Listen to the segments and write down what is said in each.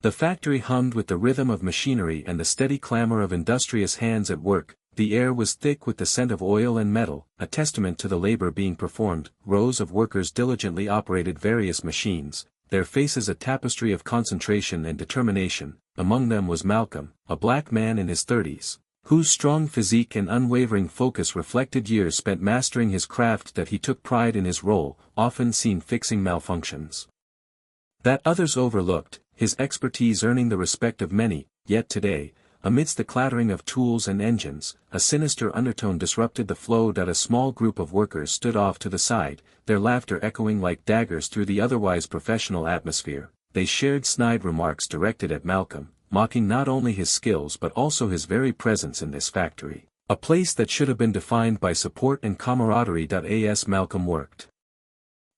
The factory hummed with the rhythm of machinery and the steady clamor of industrious hands at work. The air was thick with the scent of oil and metal, a testament to the labor being performed. Rows of workers diligently operated various machines, their faces a tapestry of concentration and determination. Among them was Malcolm, a black man in his 30s, whose strong physique and unwavering focus reflected years spent mastering his craft. That he took pride in his role, often seen fixing malfunctions that others overlooked, his expertise earning the respect of many. Yet today, amidst the clattering of tools and engines, a sinister undertone disrupted the flow. A small group of workers stood off to the side, their laughter echoing like daggers through the otherwise professional atmosphere. They shared snide remarks directed at Malcolm, mocking not only his skills but also his very presence in this factory, a place that should have been defined by support and camaraderie. As Malcolm worked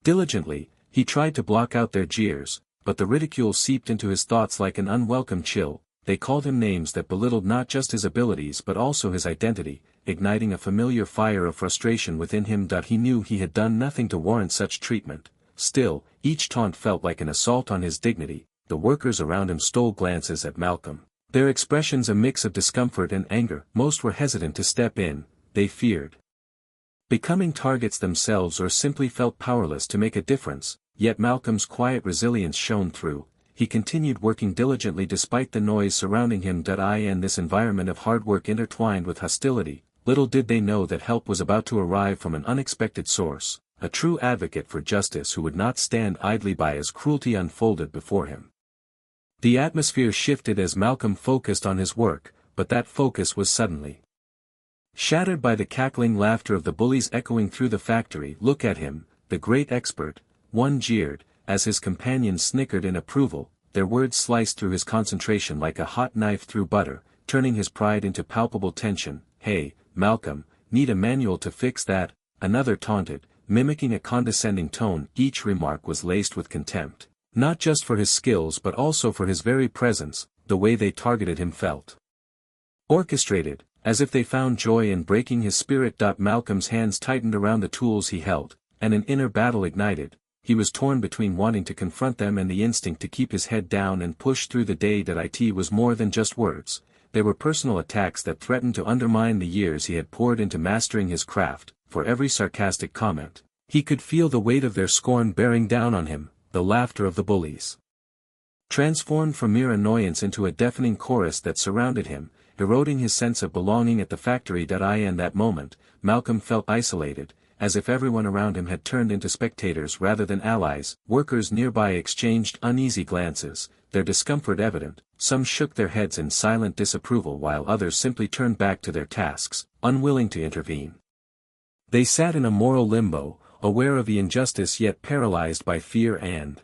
diligently, he tried to block out their jeers, but the ridicule seeped into his thoughts like an unwelcome chill. They called him names that belittled not just his abilities but also his identity, igniting a familiar fire of frustration within him. He knew he had done nothing to warrant such treatment. Still, each taunt felt like an assault on his dignity. The workers around him stole glances at Malcolm, their expressions a mix of discomfort and anger. Most were hesitant to step in, they feared becoming targets themselves or simply felt powerless to make a difference. Yet Malcolm's quiet resilience shone through. He continued working diligently despite the noise surrounding him. In this environment of hard work intertwined with hostility, little did they know that help was about to arrive from an unexpected source, a true advocate for justice who would not stand idly by as cruelty unfolded before him. The atmosphere shifted as Malcolm focused on his work, but that focus was suddenly shattered by the cackling laughter of the bullies echoing through the factory. "Look at him, the great expert," one jeered, as his companions snickered in approval. Their words sliced through his concentration like a hot knife through butter, turning his pride into palpable tension. "Hey, Malcolm, need a manual to fix that?" another taunted, mimicking a condescending tone. Each remark was laced with contempt, not just for his skills but also for his very presence. The way they targeted him felt orchestrated, as if they found joy in breaking his spirit. Malcolm's hands tightened around the tools he held, and an inner battle ignited. He was torn between wanting to confront them and the instinct to keep his head down and push through the day. It was more than just words. They were personal attacks that threatened to undermine the years he had poured into mastering his craft. For every sarcastic comment, he could feel the weight of their scorn bearing down on him. The laughter of the bullies transformed from mere annoyance into a deafening chorus that surrounded him, eroding his sense of belonging at the factory. In that moment, Malcolm felt isolated, as if everyone around him had turned into spectators rather than allies. Workers nearby exchanged uneasy glances, their discomfort evident. Some shook their heads in silent disapproval while others simply turned back to their tasks, unwilling to intervene. They sat in a moral limbo, aware of the injustice yet paralyzed by fear and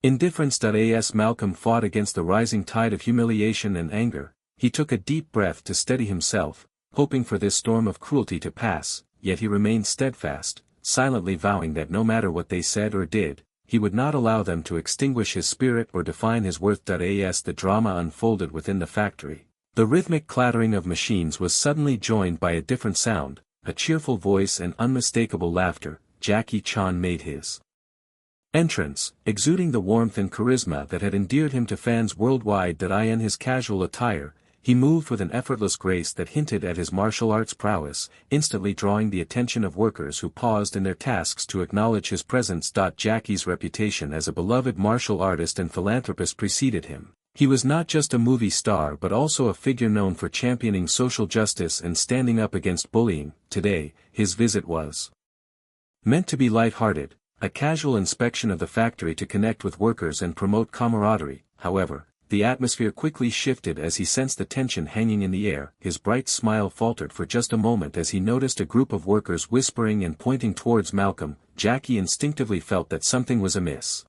indifference. As Malcolm fought against the rising tide of humiliation and anger, he took a deep breath to steady himself, hoping for this storm of cruelty to pass. Yet he remained steadfast, silently vowing that no matter what they said or did, he would not allow them to extinguish his spirit or define his worth. As the drama unfolded within the factory, the rhythmic clattering of machines was suddenly joined by a different sound, a cheerful voice and unmistakable laughter. Jackie Chan made his entrance, exuding the warmth and charisma that had endeared him to fans worldwide. In his casual attire, he moved with an effortless grace that hinted at his martial arts prowess, instantly drawing the attention of workers who paused in their tasks to acknowledge his presence. Jackie's reputation as a beloved martial artist and philanthropist preceded him. He was not just a movie star but also a figure known for championing social justice and standing up against bullying. Today, his visit was meant to be light-hearted, a casual inspection of the factory to connect with workers and promote camaraderie. However, the atmosphere quickly shifted as he sensed the tension hanging in the air. His bright smile faltered for just a moment as he noticed a group of workers whispering and pointing towards Malcolm. Jackie instinctively felt that something was amiss.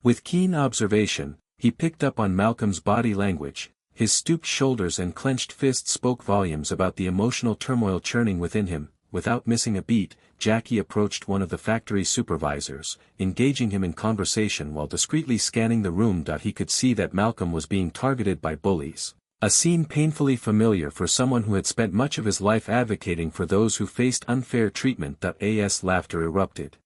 With keen observation, he picked up on Malcolm's body language. His stooped shoulders and clenched fists spoke volumes about the emotional turmoil churning within him. Without missing a beat, Jackie approached one of the factory supervisors, engaging him in conversation while discreetly scanning the room. He could see that Malcolm was being targeted by bullies, a scene painfully familiar for someone who had spent much of his life advocating for those who faced unfair treatment. As laughter erupted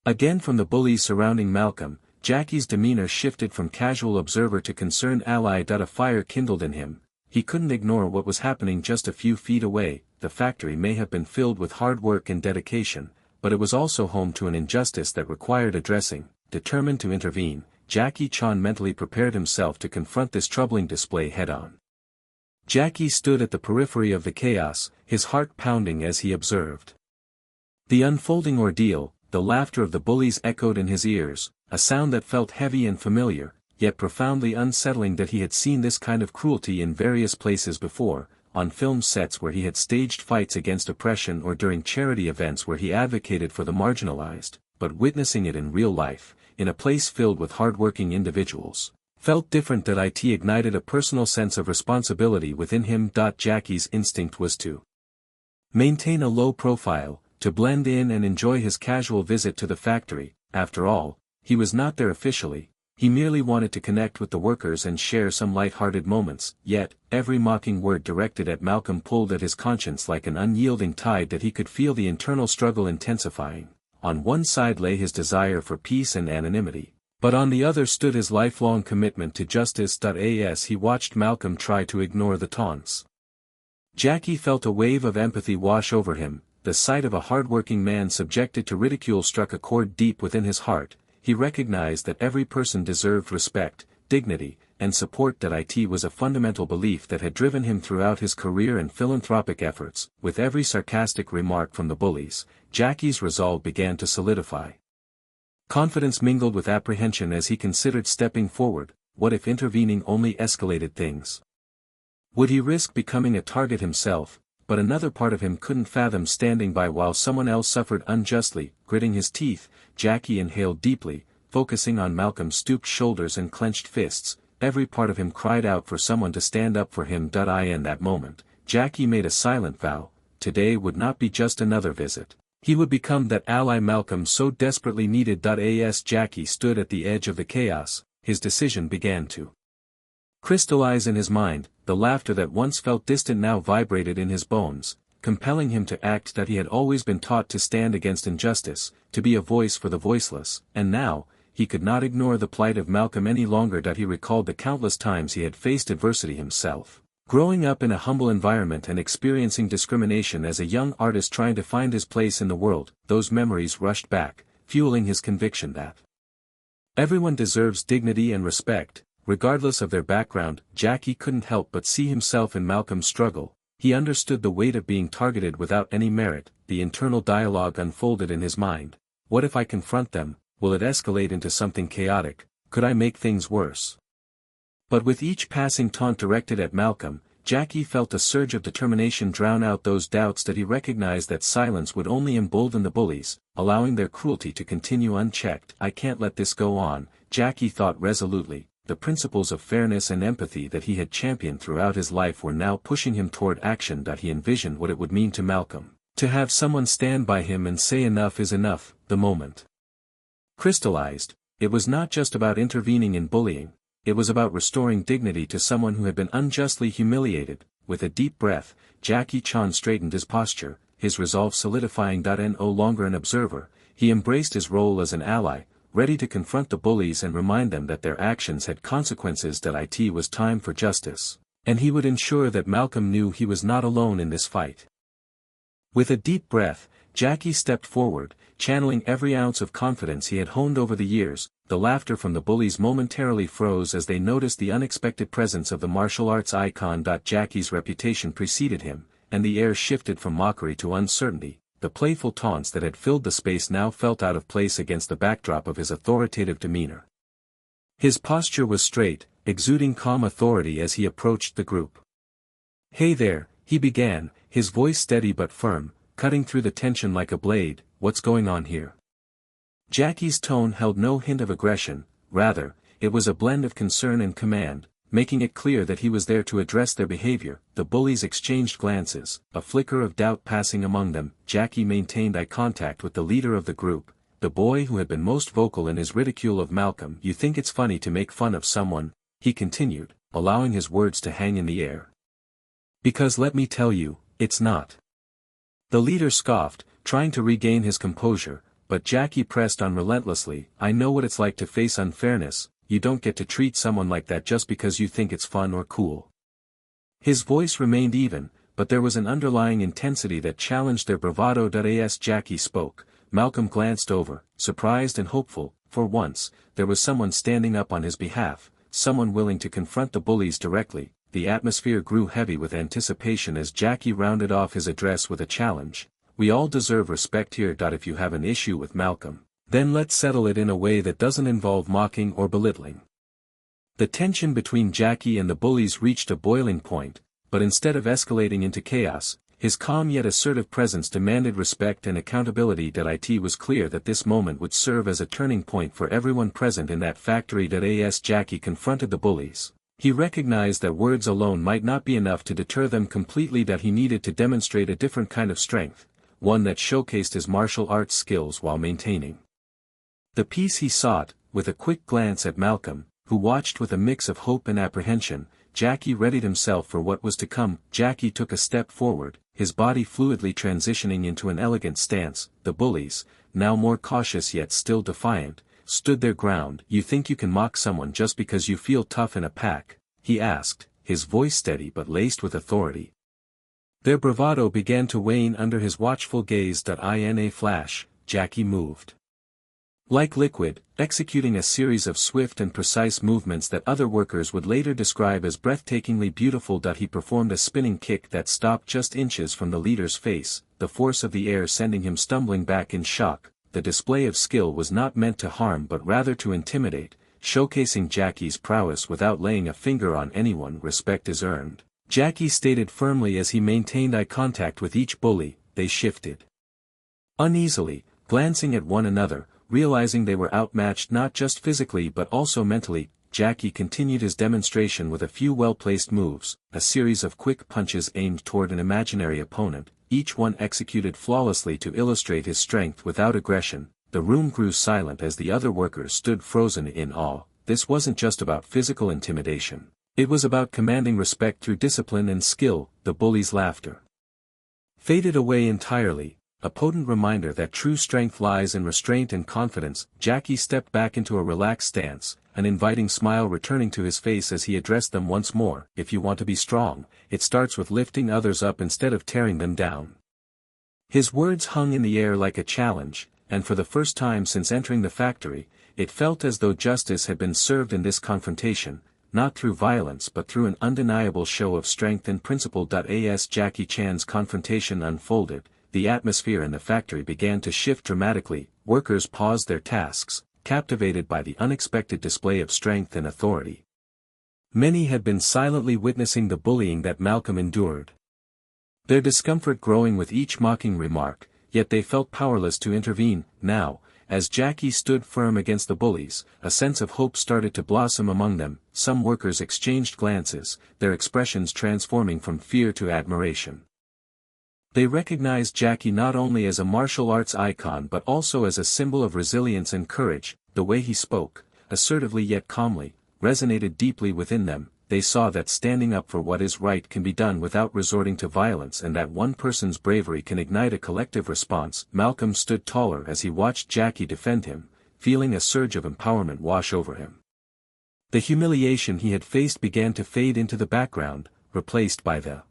again from the bullies surrounding Malcolm, Jackie's demeanor shifted from casual observer to concerned ally. A fire kindled in him. He couldn't ignore what was happening just a few feet away. The factory may have been filled with hard work and dedication, but it was also home to an injustice that required addressing. Determined to intervene, Jackie Chan mentally prepared himself to confront this troubling display head-on. Jackie stood at the periphery of the chaos, his heart pounding as he observed the unfolding ordeal. The laughter of the bullies echoed in his ears, a sound that felt heavy and familiar, yet profoundly unsettling. That he had seen this kind of cruelty in various places before, on film sets where he had staged fights against oppression or during charity events where he advocated for the marginalized, but witnessing it in real life, in a place filled with hard-working individuals, felt different. That it ignited a personal sense of responsibility within him. Jackie's instinct was to maintain a low profile, to blend in and enjoy his casual visit to the factory. After all, he was not there officially, he merely wanted to connect with the workers and share some light-hearted moments. Yet, every mocking word directed at Malcolm pulled at his conscience like an unyielding tide. That he could feel the internal struggle intensifying. On one side lay his desire for peace and anonymity, but on the other stood his lifelong commitment to justice. As he watched Malcolm try to ignore the taunts, Jackie felt a wave of empathy wash over him. The sight of a hard-working man subjected to ridicule struck a chord deep within his heart. He recognized that every person deserved respect, dignity, and support. It was a fundamental belief that had driven him throughout his career and philanthropic efforts. With every sarcastic remark from the bullies, Jackie's resolve began to solidify. Confidence mingled with apprehension as he considered stepping forward. What if intervening only escalated things? Would he risk becoming a target himself? But another part of him couldn't fathom standing by while someone else suffered unjustly. Gritting his teeth, Jackie inhaled deeply, focusing on Malcolm's stooped shoulders and clenched fists. Every part of him cried out for someone to stand up for him. In that moment, Jackie made a silent vow. Today would not be just another visit. He would become that ally Malcolm so desperately needed. As Jackie stood at the edge of the chaos, his decision began to crystallize in his mind. The laughter that once felt distant now vibrated in his bones, compelling him to act. He had always been taught to stand against injustice, to be a voice for the voiceless, and now, he could not ignore the plight of Malcolm any longer. He recalled the countless times he had faced adversity himself, growing up in a humble environment and experiencing discrimination as a young artist trying to find his place in the world. Those memories rushed back, fueling his conviction that everyone deserves dignity and respect, regardless of their background. Jackie couldn't help but see himself in Malcolm's struggle. He understood the weight of being targeted without any merit. The internal dialogue unfolded in his mind. What if I confront them? Will it escalate into something chaotic? Could I make things worse? But with each passing taunt directed at Malcolm, Jackie felt a surge of determination drown out those doubts. He recognized that silence would only embolden the bullies, allowing their cruelty to continue unchecked. I can't let this go on, Jackie thought resolutely. The principles of fairness and empathy that he had championed throughout his life were now pushing him toward action. He envisioned what it would mean to Malcolm, to have someone stand by him and say enough is enough. The moment crystallized. It was not just about intervening in bullying, it was about restoring dignity to someone who had been unjustly humiliated. With a deep breath, Jackie Chan straightened his posture, his resolve solidifying. No longer an observer, he embraced his role as an ally, ready to confront the bullies and remind them that their actions had consequences. It was time for justice, and he would ensure that Malcolm knew he was not alone in this fight. With a deep breath, Jackie stepped forward, channeling every ounce of confidence he had honed over the years. The laughter from the bullies momentarily froze as they noticed the unexpected presence of the martial arts icon. Jackie's reputation preceded him, and the air shifted from mockery to uncertainty. The playful taunts that had filled the space now felt out of place against the backdrop of his authoritative demeanor. His posture was straight, exuding calm authority as he approached the group. "Hey there," he began, his voice steady but firm, cutting through the tension like a blade. "What's going on here?" Jackie's tone held no hint of aggression, rather, it was a blend of concern and command, making it clear that he was there to address their behavior. The bullies exchanged glances, a flicker of doubt passing among them. Jackie maintained eye contact with the leader of the group, the boy who had been most vocal in his ridicule of Malcolm. "You think it's funny to make fun of someone," he continued, allowing his words to hang in the air. "Because let me tell you, it's not." The leader scoffed, trying to regain his composure, but Jackie pressed on relentlessly. "I know what it's like to face unfairness. You don't get to treat someone like that just because you think it's fun or cool." His voice remained even, but there was an underlying intensity that challenged their bravado. As Jackie spoke, Malcolm glanced over, surprised and hopeful. For once, there was someone standing up on his behalf, someone willing to confront the bullies directly. The atmosphere grew heavy with anticipation as Jackie rounded off his address with a challenge. "We all deserve respect here. If you have an issue with Malcolm, then let's settle it in a way that doesn't involve mocking or belittling." The tension between Jackie and the bullies reached a boiling point, but instead of escalating into chaos, his calm yet assertive presence demanded respect and accountability. It was clear that this moment would serve as a turning point for everyone present in that factory. As Jackie confronted the bullies, he recognized that words alone might not be enough to deter them completely. That he needed to demonstrate a different kind of strength, one that showcased his martial arts skills while maintaining the peace he sought. With a quick glance at Malcolm, who watched with a mix of hope and apprehension, Jackie readied himself for what was to come. Jackie took a step forward, his body fluidly transitioning into an elegant stance. The bullies, now more cautious yet still defiant, stood their ground. "You think you can mock someone just because you feel tough in a pack?" he asked, his voice steady but laced with authority. Their bravado began to wane under his watchful gaze. In a flash, Jackie moved like liquid, executing a series of swift and precise movements that other workers would later describe as breathtakingly beautiful. He performed a spinning kick that stopped just inches from the leader's face, the force of the air sending him stumbling back in shock. The display of skill was not meant to harm but rather to intimidate, showcasing Jackie's prowess without laying a finger on anyone. "Respect is earned," Jackie stated firmly as he maintained eye contact with each bully. They shifted uneasily, glancing at one another, realizing they were outmatched not just physically but also mentally. Jackie continued his demonstration with a few well-placed moves, a series of quick punches aimed toward an imaginary opponent, each one executed flawlessly to illustrate his strength without aggression. The room grew silent as the other workers stood frozen in awe. This wasn't just about physical intimidation. It was about commanding respect through discipline and skill. The bullies' laughter faded away entirely, a potent reminder that true strength lies in restraint and confidence. Jackie stepped back into a relaxed stance, an inviting smile returning to his face as he addressed them once more. "If you want to be strong, it starts with lifting others up instead of tearing them down." His words hung in the air like a challenge, and for the first time since entering the factory, it felt as though justice had been served in this confrontation, not through violence but through an undeniable show of strength and principle. As Jackie Chan's confrontation unfolded, the atmosphere in the factory began to shift dramatically. Workers paused their tasks, captivated by the unexpected display of strength and authority. Many had been silently witnessing the bullying that Malcolm endured, their discomfort growing with each mocking remark, yet they felt powerless to intervene. Now, as Jackie stood firm against the bullies, a sense of hope started to blossom among them. Some workers exchanged glances, their expressions transforming from fear to admiration. They recognized Jackie not only as a martial arts icon but also as a symbol of resilience and courage. The way he spoke, assertively yet calmly, resonated deeply within them. They saw that standing up for what is right can be done without resorting to violence and that one person's bravery can ignite a collective response. Malcolm stood taller as he watched Jackie defend him, feeling a surge of empowerment wash over him. The humiliation he had faced began to fade into the background, replaced by the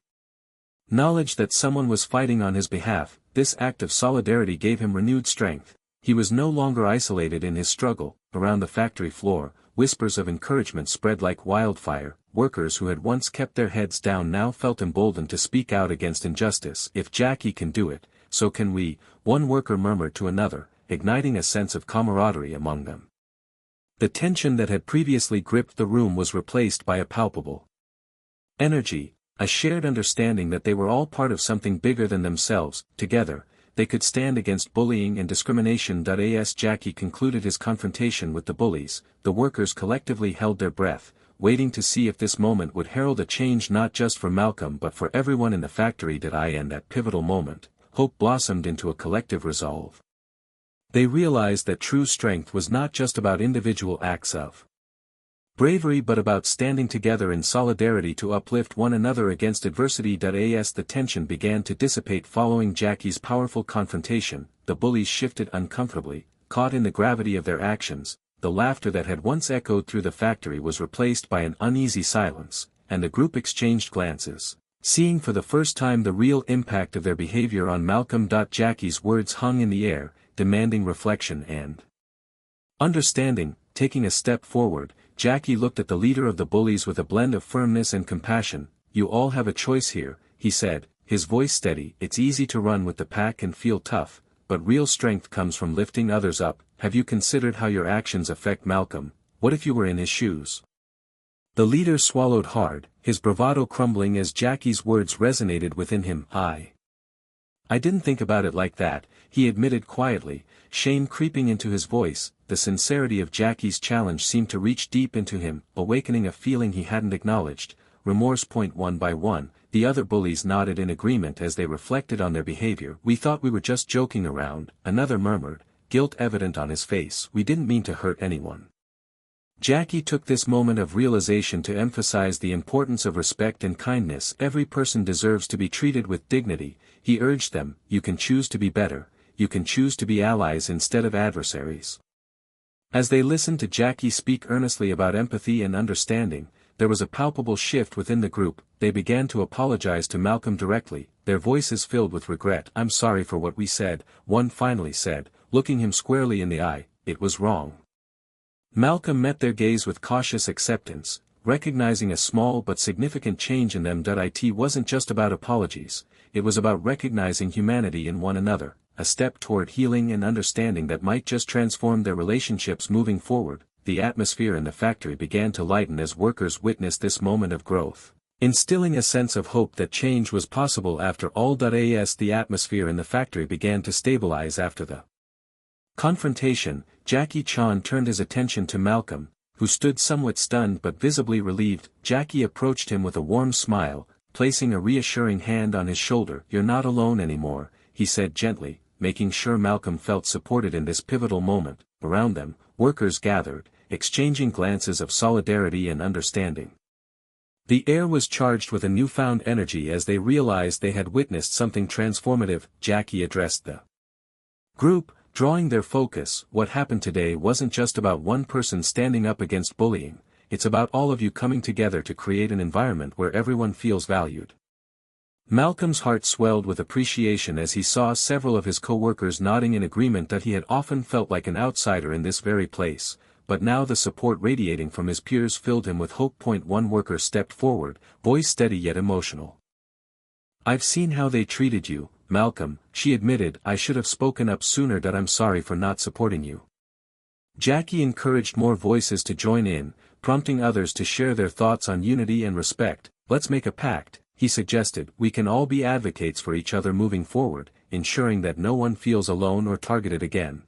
knowledge that someone was fighting on his behalf. This act of solidarity gave him renewed strength. He was no longer isolated in his struggle. Around the factory floor, whispers of encouragement spread like wildfire. Workers who had once kept their heads down now felt emboldened to speak out against injustice. "If Jackie can do it, so can we," one worker murmured to another, igniting a sense of camaraderie among them. The tension that had previously gripped the room was replaced by a palpable energy, a shared understanding that they were all part of something bigger than themselves. Together, they could stand against bullying and discrimination. As Jackie concluded his confrontation with the bullies, the workers collectively held their breath, waiting to see if this moment would herald a change not just for Malcolm but for everyone in the factory. In that pivotal moment, hope blossomed into a collective resolve. They realized that true strength was not just about individual acts of bravery but about standing together in solidarity to uplift one another against adversity. As the tension began to dissipate following Jackie's powerful confrontation, the bullies shifted uncomfortably, caught in the gravity of their actions. The laughter that had once echoed through the factory was replaced by an uneasy silence, and the group exchanged glances, seeing for the first time the real impact of their behavior on Malcolm. Jackie's words hung in the air, demanding reflection and understanding. Taking a step forward, Jackie looked at the leader of the bullies with a blend of firmness and compassion. "You all have a choice here," he said, his voice steady. "It's easy to run with the pack and feel tough, but real strength comes from lifting others up. Have you considered how your actions affect Malcolm? What if you were in his shoes?" The leader swallowed hard, his bravado crumbling as Jackie's words resonated within him. I didn't think about it like that," he admitted quietly, shame creeping into his voice. The sincerity of Jackie's challenge seemed to reach deep into him, awakening a feeling he hadn't acknowledged. Remorse. One by one, the other bullies nodded in agreement as they reflected on their behavior. "We thought we were just joking around," another murmured, guilt evident on his face. "We didn't mean to hurt anyone." Jackie took this moment of realization to emphasize the importance of respect and kindness. "Every person deserves to be treated with dignity," he urged them. "You can choose to be better, you can choose to be allies instead of adversaries." As they listened to Jackie speak earnestly about empathy and understanding, there was a palpable shift within the group. They began to apologize to Malcolm directly, their voices filled with regret. "I'm sorry for what we said," one finally said, looking him squarely in the eye. "It was wrong." Malcolm met their gaze with cautious acceptance, recognizing a small but significant change in them. It wasn't just about apologies, it was about recognizing humanity in one another, a step toward healing and understanding that might just transform their relationships moving forward. The atmosphere in the factory began to lighten as workers witnessed this moment of growth, instilling a sense of hope that change was possible after all. As the atmosphere in the factory began to stabilize after the confrontation, Jackie Chan turned his attention to Malcolm, who stood somewhat stunned but visibly relieved. Jackie approached him with a warm smile, placing a reassuring hand on his shoulder. "You're not alone anymore," he said gently, making sure Malcolm felt supported in this pivotal moment. Around them, workers gathered, exchanging glances of solidarity and understanding. The air was charged with a newfound energy as they realized they had witnessed something transformative. Jackie addressed the group, drawing their focus. "What happened today wasn't just about one person standing up against bullying, it's about all of you coming together to create an environment where everyone feels valued." Malcolm's heart swelled with appreciation as he saw several of his co-workers nodding in agreement that he had often felt like an outsider in this very place, but now the support radiating from his peers filled him with hope. One worker stepped forward, voice steady yet emotional. "I've seen how they treated you, Malcolm," she admitted. "I should have spoken up sooner. I'm sorry for not supporting you." Jackie encouraged more voices to join in, prompting others to share their thoughts on unity and respect. "Let's make a pact," he suggested. "We can all be advocates for each other moving forward, ensuring that no one feels alone or targeted again."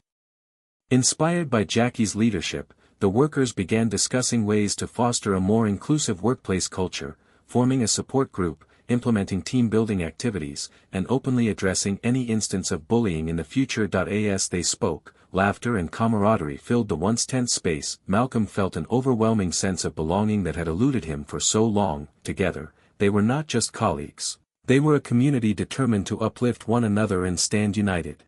Inspired by Jackie's leadership, the workers began discussing ways to foster a more inclusive workplace culture, forming a support group, implementing team-building activities, and openly addressing any instance of bullying in the future. As they spoke, laughter and camaraderie filled the once tense space. Malcolm felt an overwhelming sense of belonging that had eluded him for so long. Together, they were not just colleagues. They were a community determined to uplift one another and stand united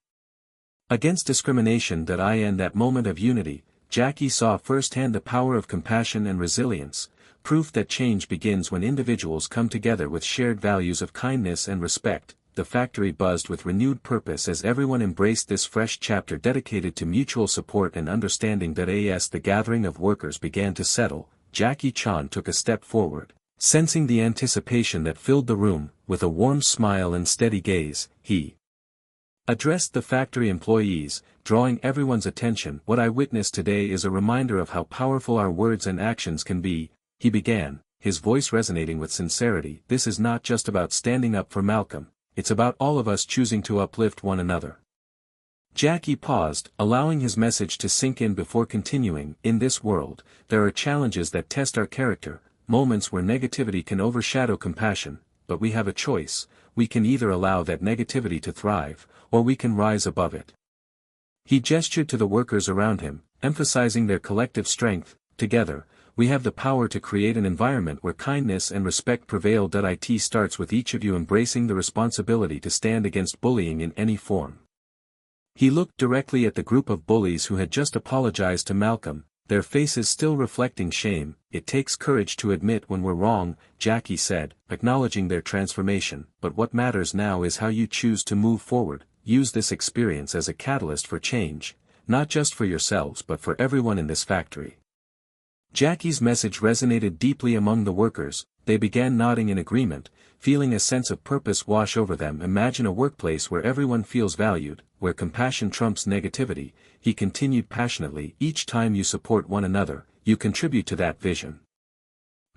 against discrimination. In that moment of unity, Jackie saw firsthand the power of compassion and resilience, proof that change begins when individuals come together with shared values of kindness and respect. The factory buzzed with renewed purpose as everyone embraced this fresh chapter dedicated to mutual support and understanding. As the gathering of workers began to settle, Jackie Chan took a step forward. Sensing the anticipation that filled the room, with a warm smile and steady gaze, he addressed the factory employees, drawing everyone's attention. "What I witnessed today is a reminder of how powerful our words and actions can be," he began, his voice resonating with sincerity. "This is not just about standing up for Malcolm, it's about all of us choosing to uplift one another." Jackie paused, allowing his message to sink in before continuing. "In this world, there are challenges that test our character, moments where negativity can overshadow compassion, but we have a choice. We can either allow that negativity to thrive, or we can rise above it." He gestured to the workers around him, emphasizing their collective strength. Together, we have the power to create an environment where kindness and respect prevail. It starts with each of you embracing the responsibility to stand against bullying in any form. He looked directly at the group of bullies who had just apologized to Malcolm, their faces still reflecting shame. It takes courage to admit when we're wrong, Jackie said, acknowledging their transformation, but what matters now is how you choose to move forward. Use this experience as a catalyst for change, not just for yourselves but for everyone in this factory. Jackie's message resonated deeply among the workers. They began nodding in agreement, feeling a sense of purpose wash over them. Imagine a workplace where everyone feels valued, where compassion trumps negativity, he continued passionately. Each time you support one another, you contribute to that vision.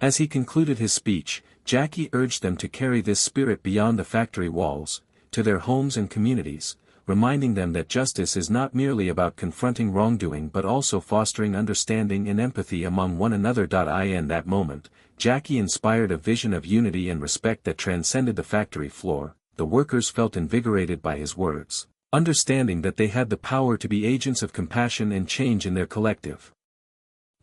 As he concluded his speech, Jackie urged them to carry this spirit beyond the factory walls, to their homes and communities, reminding them that justice is not merely about confronting wrongdoing but also fostering understanding and empathy among one another. In that moment, Jackie inspired a vision of unity and respect that transcended the factory floor. The workers felt invigorated by his words, understanding that they had the power to be agents of compassion and change in their collective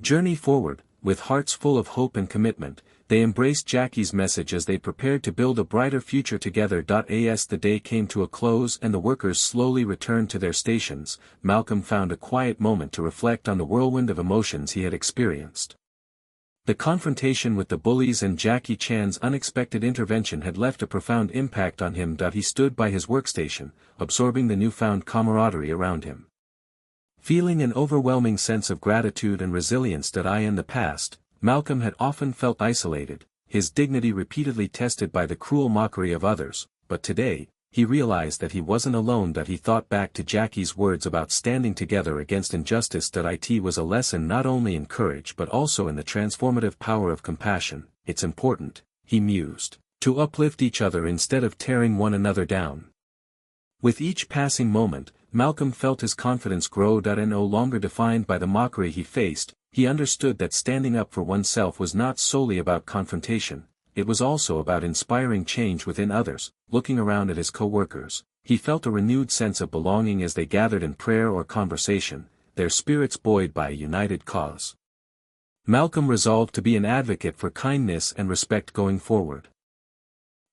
journey forward. With hearts full of hope and commitment, they embraced Jackie's message as they prepared to build a brighter future together. As the day came to a close and the workers slowly returned to their stations, Malcolm found a quiet moment to reflect on the whirlwind of emotions he had experienced. The confrontation with the bullies and Jackie Chan's unexpected intervention had left a profound impact on him. He stood by his workstation, absorbing the newfound camaraderie around him. Feeling an overwhelming sense of gratitude and resilience. In the past, Malcolm had often felt isolated, his dignity repeatedly tested by the cruel mockery of others, but today, he realized that he wasn't alone. He thought back to Jackie's words about standing together against injustice. It was a lesson not only in courage but also in the transformative power of compassion. It's important, he mused, to uplift each other instead of tearing one another down. With each passing moment, Malcolm felt his confidence grow. No longer defined by the mockery he faced, he understood that standing up for oneself was not solely about confrontation, it was also about inspiring change within others. Looking around at his coworkers, he felt a renewed sense of belonging as they gathered in prayer or conversation, their spirits buoyed by a united cause. Malcolm resolved to be an advocate for kindness and respect going forward.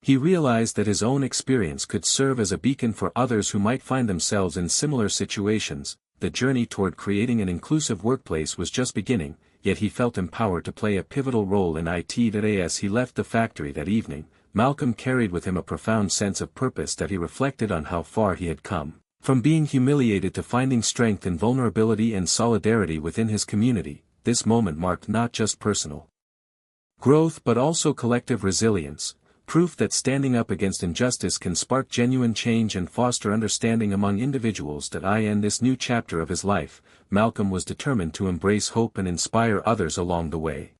He realized that his own experience could serve as a beacon for others who might find themselves in similar situations. The journey toward creating an inclusive workplace was just beginning, yet he felt empowered to play a pivotal role in it. As he left the factory that evening, Malcolm carried with him a profound sense of purpose. He reflected on how far he had come, from being humiliated to finding strength in vulnerability and solidarity within his community. This moment marked not just personal growth but also collective resilience, proof that standing up against injustice can spark genuine change and foster understanding among individuals. In this new chapter of his life, Malcolm was determined to embrace hope and inspire others along the way.